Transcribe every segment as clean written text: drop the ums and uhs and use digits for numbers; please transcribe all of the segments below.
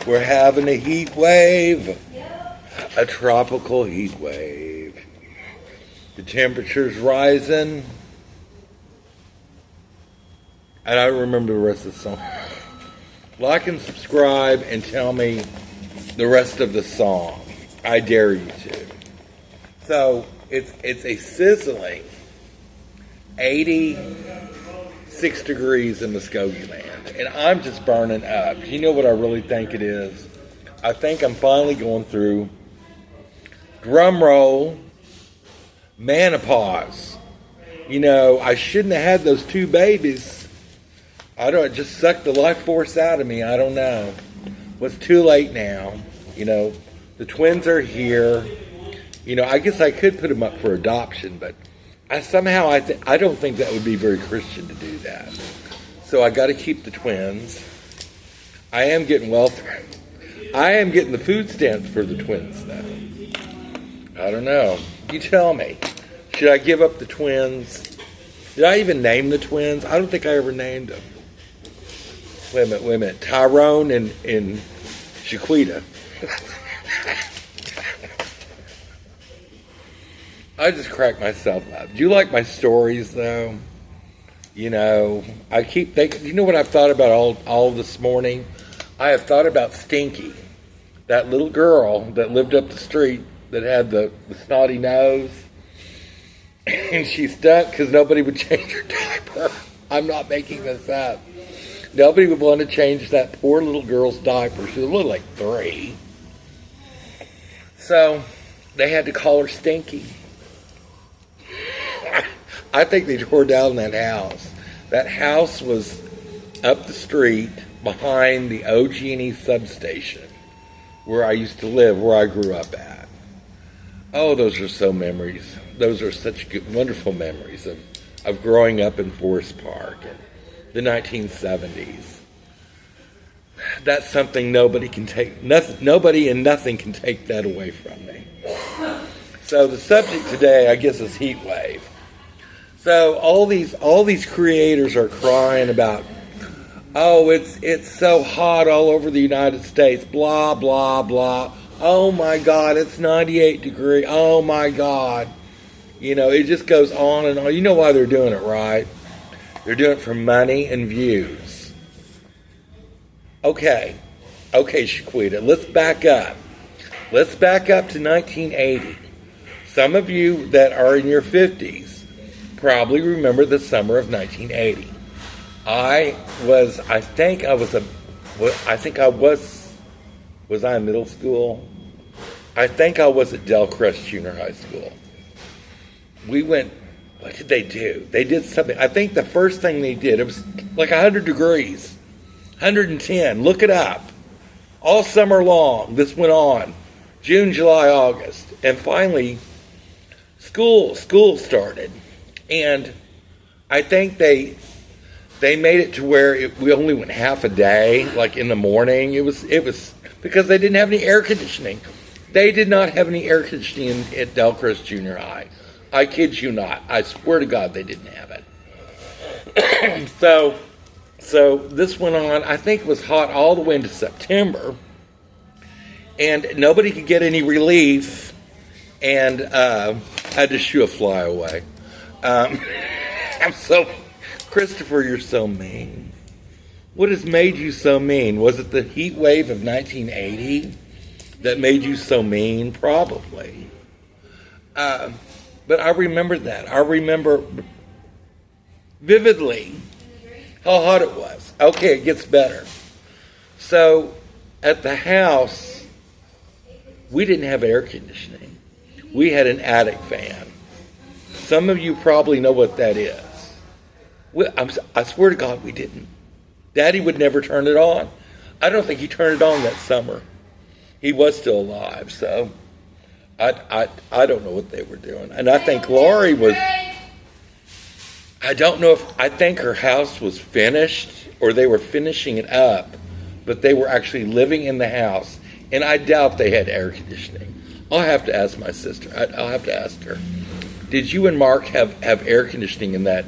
We're having a heat wave. A tropical heat wave. The temperature's rising. And I don't remember the rest of the song. Like and subscribe and tell me the rest of the song. I dare you to. So it's a sizzling 86 degrees in Muskogee land. And I'm just burning up. You know what I really think it is? I think I'm finally going through, drum roll, menopause. You know, I shouldn't have had those two babies. It just sucked the life force out of me. I don't know. Well, it's too late now. You know, the twins are here. You know, I guess I could put them up for adoption, but I don't think that would be very Christian to do that. So I got to keep the twins. I am getting welfare. I am getting the food stamps for the twins, though. I don't know. You tell me. Should I give up the twins? Did I even name the twins? I don't think I ever named them. Wait a minute. Tyrone and Shaquita. I just crack myself up. Do you like my stories, though? You know, I keep thinking, you know what I've thought about all this morning? I have thought about Stinky, that little girl that lived up the street that had the snotty nose. And she stuck because nobody would change her diaper. I'm not making this up. Nobody would want to change that poor little girl's diaper. She was only like 3. So they had to call her Stinky. I think they tore down that house. That house was up the street behind the OG&E substation where I used to live, where I grew up at. Oh, those are so memories. Those are such good, wonderful memories of growing up in Forest Park in the 1970s. That's something nobody can take. Nobody and nothing can take that away from me. So the subject today, I guess, is heat wave. So all these creators are crying about, oh, it's so hot all over the United States, blah, blah, blah. Oh, my God, it's 98 degrees. Oh, my God. You know, it just goes on and on. You know why they're doing it, right? They're doing it for money and views. Okay, Shaquita, let's back up. Let's back up to 1980. Some of you that are in your 50s probably remember the summer of 1980. Was I in middle school? I think I was at Delcrest Junior High School. We went, what did they do? They did something. I think the first thing they did, it was like 100 degrees, 110, look it up. All summer long, this went on. June, July, August. And finally, school started. And I think they made it to where we only went half a day, like in the morning. It was because they didn't have any air conditioning. They did not have any air conditioning at Delcrest Junior High. I kid you not. I swear to God they didn't have it. So this went on. I think it was hot all the way into September. And nobody could get any relief. And I had to shoo a fly away. Christopher, you're so mean. What has made you so mean? Was it the heat wave of 1980 that made you so mean? Probably. But I remember that. I remember vividly how hot it was. Okay, it gets better. So at the house, we didn't have air conditioning. We had an attic fan. Some of you probably know what that is. I swear to God we didn't. Daddy would never turn it on. I don't think he turned it on that summer. He was still alive, so I don't know what they were doing. And I think Lori was, I think her house was finished or they were finishing it up, but they were actually living in the house. And I doubt they had air conditioning. I'll have to ask my sister. I'll have to ask her. Did you and Mark have air conditioning in that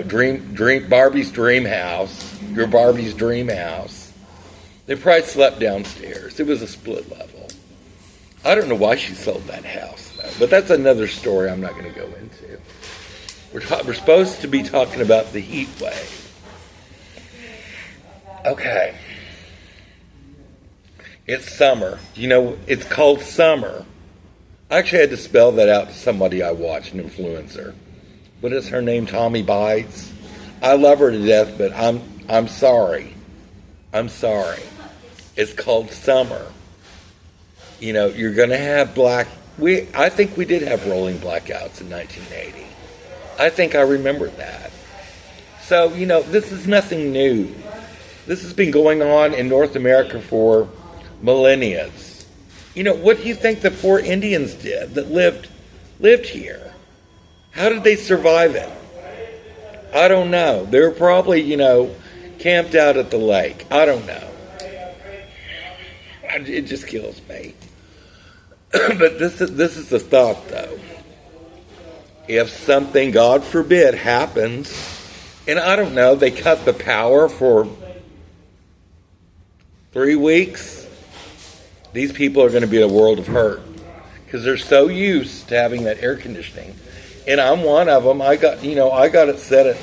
dream Barbie's dream house, your Barbie's dream house? They probably slept downstairs. It was a split level. I don't know why she sold that house, though, but that's another story I'm not going to go into. We're supposed to be talking about the heat wave. Okay. It's summer. You know, it's called summer. I actually had to spell that out to somebody I watched, an influencer. What is her name? Tommy Bites. I love her to death, but I'm sorry. I'm sorry. It's called summer. You know, you're going to have I think we did have rolling blackouts in 1980. I think I remember that. So, you know, this is nothing new. This has been going on in North America for millennia. You know, what do you think the poor Indians did that lived here? How did they survive it? I don't know. They were probably, you know, camped out at the lake. I don't know. It just kills me. But this is the thought, though. If something, God forbid, happens, and I don't know, they cut the power for 3 weeks, these people are going to be in a world of hurt because they're so used to having that air conditioning. And I'm one of them. I got it set at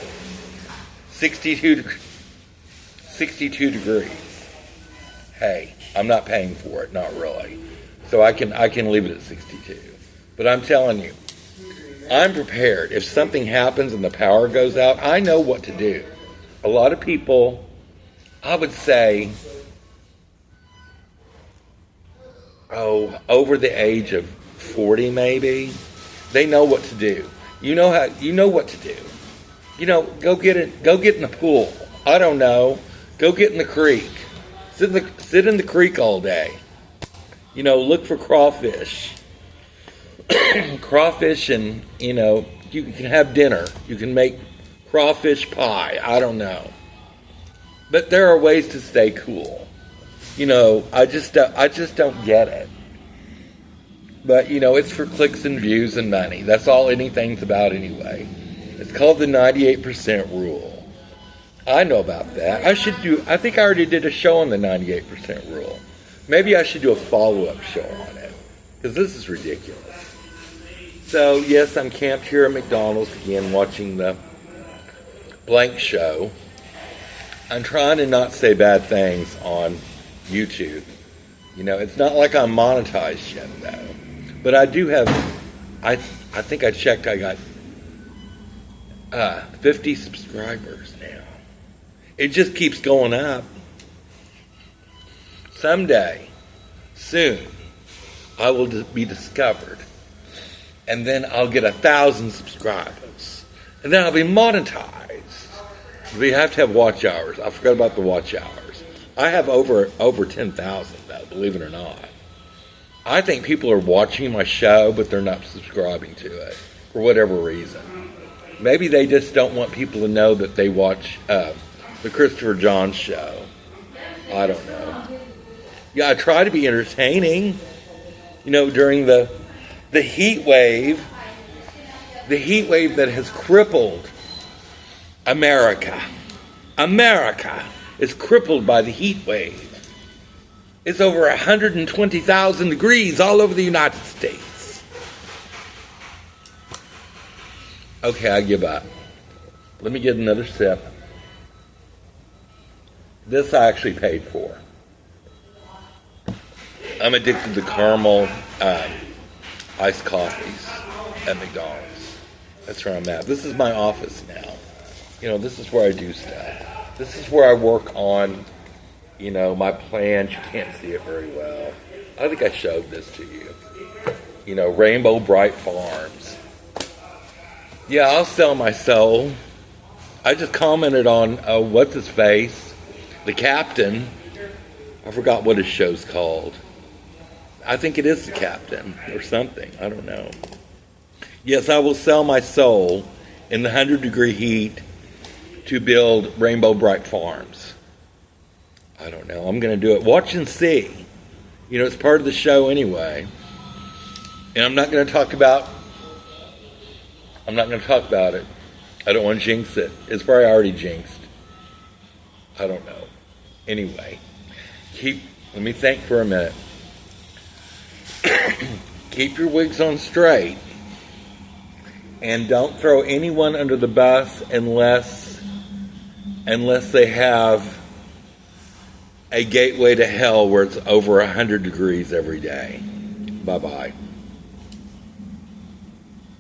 62 degrees. Hey, I'm not paying for it, not really. So I can leave it at 62. But I'm telling you, I'm prepared. If something happens and the power goes out, I know what to do. A lot of people, I would say, over the age of 40 maybe, they know what to do. You know what to do. You know, go get in the pool. I don't know. Go get in the creek. Sit in the creek all day. You know, look for crawfish. Crawfish, and, you know, you can have dinner. You can make crawfish pie. I don't know. But there are ways to stay cool. You know, I just don't get it. But, you know, it's for clicks and views and money. That's all anything's about anyway. It's called the 98% rule. I know about that. I think I already did a show on the 98% rule. Maybe I should do a follow-up show on it, because this is ridiculous. So, yes, I'm camped here at McDonald's again watching the blank show. I'm trying to not say bad things on YouTube. You know, it's not like I'm monetized yet, though. But I do have, I think I checked, I got 50 subscribers now. It just keeps going up. Someday, soon, I will be discovered. And then I'll get 1,000 subscribers. And then I'll be monetized. We have to have watch hours. I forgot about the watch hours. I have over 10,000, though, believe it or not. I think people are watching my show, but they're not subscribing to it for whatever reason. Maybe they just don't want people to know that they watch the Christopher John show. I don't know. Yeah, I try to be entertaining. You know, during the heat wave that has crippled America. America is crippled by the heat wave. It's over 120,000 degrees all over the United States. Okay, I give up. Let me get another sip. This I actually paid for. I'm addicted to caramel iced coffees at McDonald's. That's where I'm at. This is my office now. You know, this is where I do stuff. This is where I work on, you know, my plans. You can't see it very well. I think I showed this to you. You know, Rainbow Bright Farms. Yeah, I'll sell my soul. I just commented on, what's his face? The Captain. I forgot what his show's called. I think it is The Captain or something. I don't know. Yes, I will sell my soul in the 100-degree heat to build Rainbow Bright Farms. I don't know. I'm going to do it. Watch and see. You know, it's part of the show anyway. And I'm not going to talk about it. I don't want to jinx it. It's probably already jinxed. I don't know. Anyway. Let me think for a minute. Keep your wigs on straight. And don't throw anyone under the bus unless they have a gateway to hell where it's over 100 degrees every day. Bye-bye.